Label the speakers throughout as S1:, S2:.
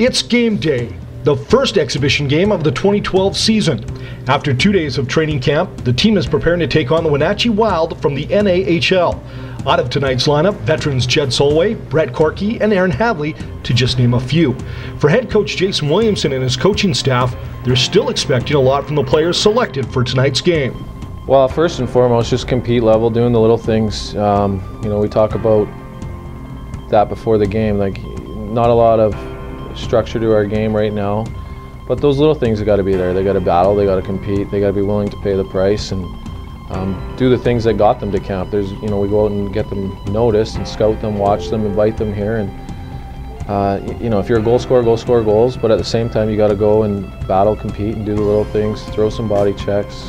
S1: It's game day, the first exhibition game of the 2012 season. After 2 days of training camp, the team is preparing to take on the Wenatchee Wild from the NAHL. Out of tonight's lineup, veterans Jed Solway, Brett Corky, and Aaron Hadley, to just name a few. For head coach Jason Williamson and his coaching staff, they're still expecting a lot from the players selected for tonight's game.
S2: Well, first and foremost, just compete level, doing the little things. We talk about that before the game, like not a lot of structure to our game right now, but those little things have got to be there. They got to battle, they got to compete, they got to be willing to pay the price and do the things that got them to camp. We go out and get them noticed and scout them, watch them, invite them here, and if you're a goal scorer, go score goals, but at the same time you got to go and battle, compete, and do the little things, throw some body checks,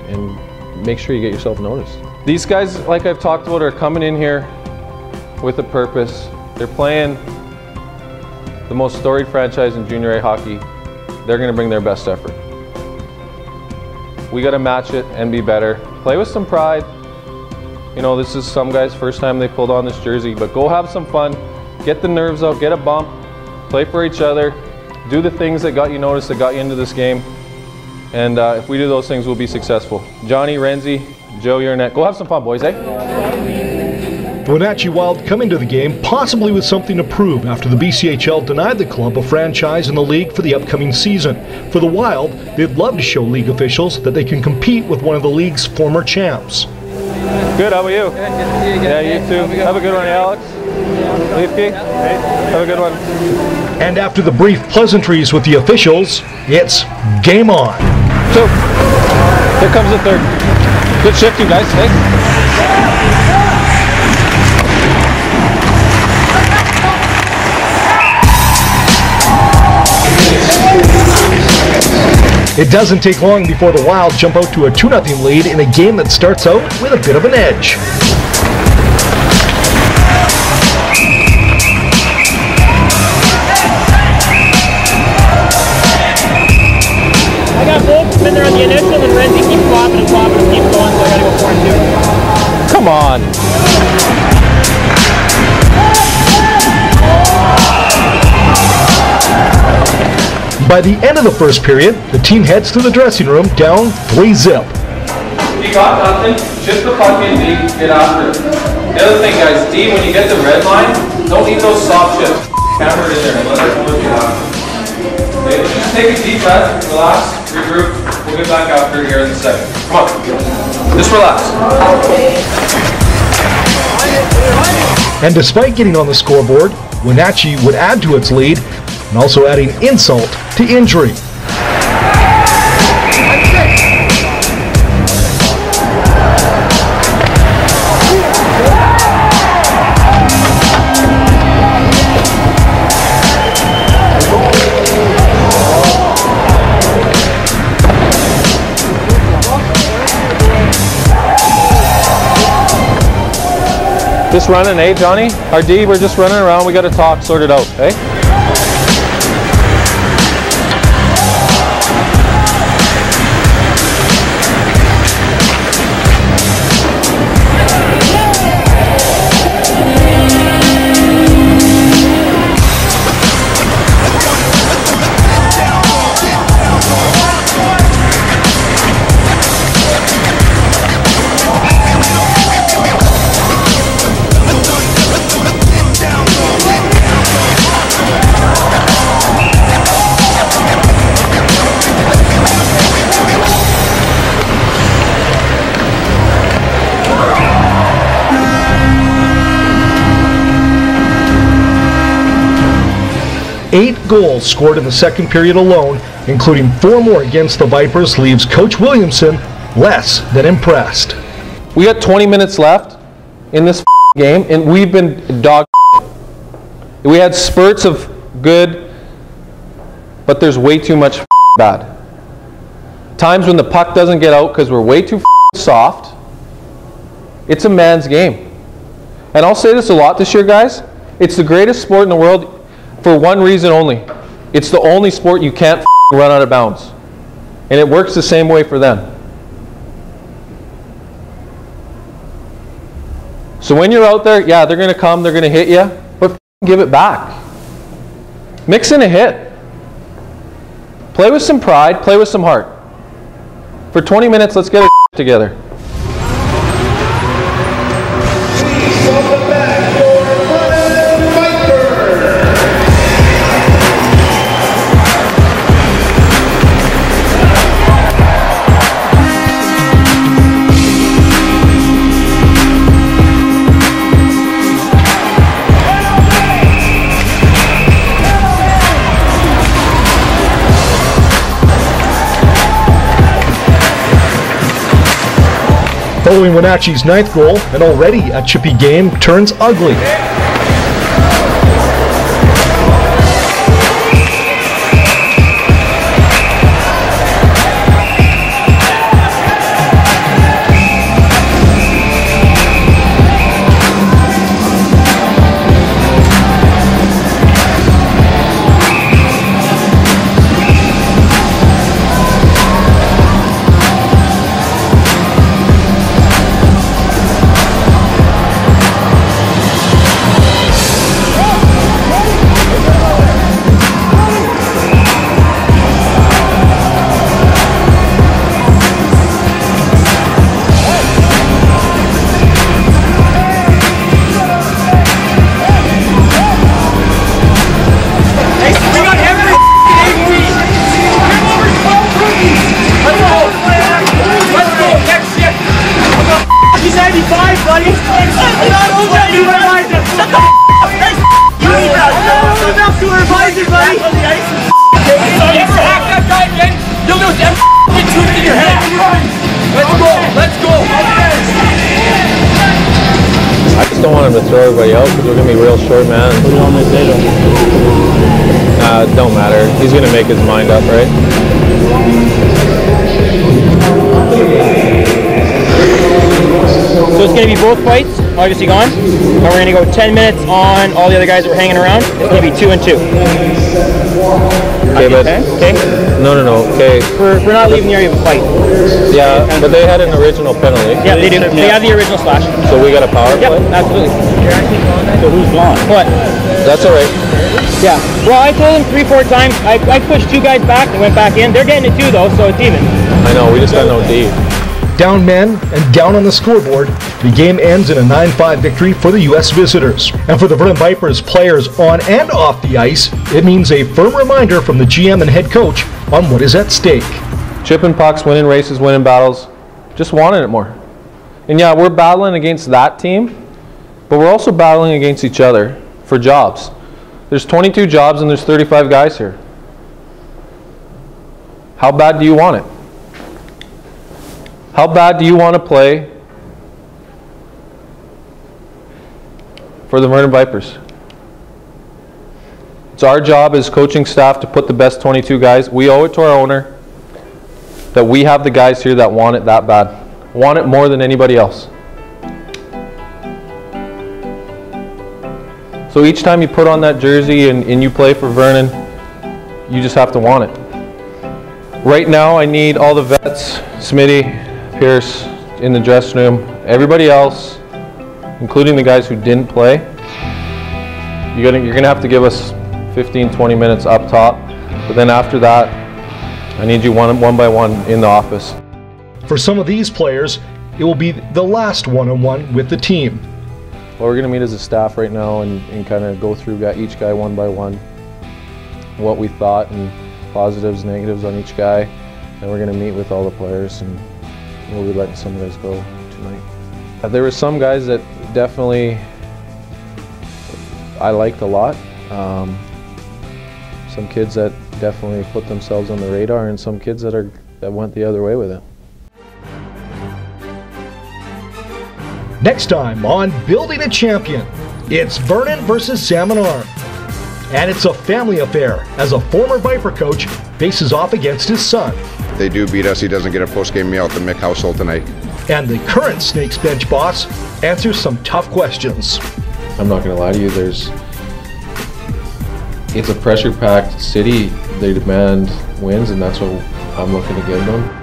S2: and make sure you get yourself noticed. These guys, like I've talked about, are coming in here with a purpose. They're playing the most storied franchise in junior A hockey. They're going to bring their best effort. We got to match it and be better. Play with some pride. This is some guys' first time they pulled on this jersey, but go have some fun. Get the nerves out, get a bump, play for each other, do the things that got you noticed, that got you into this game. And if we do those things, we'll be successful. Johnny, Renzi, Joe, you're next. Go have some fun, boys,
S1: The Wenatchee Wild come into the game possibly with something to prove after the BCHL denied the club a franchise in the league for the upcoming season. For the Wild, they'd love to show league officials that they can compete with one of the league's former champs.
S2: Good, how about you? Yeah, you too. Have a good one, Alex. Leafke, have a good one.
S1: And after the brief pleasantries with the officials, it's game on.
S2: So, here comes the third. Good shift, you guys. Hey.
S1: It doesn't take long before the Wild jump out to a 2-0 lead in a game that starts out with a bit of an edge.
S3: I got both in there on the initial, and Renzi keeps flopping and flopping and keeps going, so I gotta go 4-2.
S2: Come on.
S1: By the end of the first period, the team heads to the dressing room down 3-0.
S2: You got nothing, shift the puck in D, get after it. The other thing, guys, D, when you get the red line, don't eat those soft chips. Hammer it in there and let us know what you have. Okay, just take a deep breath, relax, regroup. We'll get back after here in a second. Come on, just relax.
S1: And despite getting on the scoreboard, Wenatchee would add to its lead and also adding insult to injury.
S2: Just running, eh, Johnny? Our D, we're just running around. We got to talk, sort it out, eh?
S1: Eight goals scored in the second period alone, including 4 more against the Vipers, leaves Coach Williamson less than impressed.
S2: We got 20 minutes left in this game, and we've been dog. We had spurts of good, but there's way too much bad. Times when the puck doesn't get out because we're way too soft. It's a man's game. And I'll say this a lot this year, guys. It's the greatest sport in the world for one reason only. It's the only sport you can't run out of bounds. And it works the same way for them. So when you're out there, yeah, they're going to come, they're going to hit you, but give it back. Mix in a hit. Play with some pride, play with some heart. For 20 minutes, let's get our together.
S1: Following Wenatchee's 9th goal, and already a chippy game turns ugly.
S2: I just don't want him to throw everybody out because we're going to be real short, man.
S3: What do you want me to say to him?
S2: Don't matter. He's going to make his mind up, right?
S3: So it's going to be both fights, obviously gone. And we're going to go 10 minutes on all the other guys that were hanging around. It's going to be 2 and 2.
S2: Okay, but...
S3: Okay?
S2: No, okay.
S3: We're not leaving the area of a fight.
S2: Yeah, but they had an original penalty.
S3: Yeah, they do. They have the original slash.
S2: So we got a power play?
S3: Yep, absolutely.
S4: So who's gone?
S3: What?
S2: That's all right.
S3: Yeah. Well, I told them 3-4 times. I pushed 2 guys back and went back in. They're getting it 2 though, so it's even.
S2: I know, we just got no D.
S1: Down men and down on the scoreboard, the game ends in a 9-5 victory for the U.S. visitors. And for the Vernon Vipers players on and off the ice, it means a firm reminder from the GM and head coach on what is at stake.
S2: Chipping pucks, winning races, winning battles, just wanting it more. And yeah, we're battling against that team, but we're also battling against each other for jobs. There's 22 jobs and there's 35 guys here. How bad do you want it? How bad do you want to play for the Vernon Vipers? It's our job as coaching staff to put the best 22 guys. We owe it to our owner that we have the guys here that want it that bad. Want it more than anybody else. So each time you put on that jersey and you play for Vernon, you just have to want it. Right now I need all the vets, Smitty, Pierce in the dressing room, everybody else, including the guys who didn't play. You're gonna have to give us 15-20 minutes up top, but then after that I need you one by one in the office.
S1: For some of these players, it will be the last one-on-one with the team.
S2: Well, we're gonna meet as a staff right now and kind of go through each guy one by one, what we thought and positives, negatives on each guy. Then we're gonna meet with all the players and we'll be letting some guys go tonight. There were some guys that definitely I liked a lot. Some kids that definitely put themselves on the radar, and some kids that went the other way with it.
S1: Next time on Building a Champion, it's Vernon versus Salmon Arm. And it's a family affair as a former Viper coach faces off against his son.
S5: If they do beat us, he doesn't get a post-game meal at the Mick household tonight.
S1: And the current Snakes bench boss answers some tough questions.
S2: I'm not going to lie to you, it's a pressure-packed city. They demand wins, and that's what I'm looking to give them.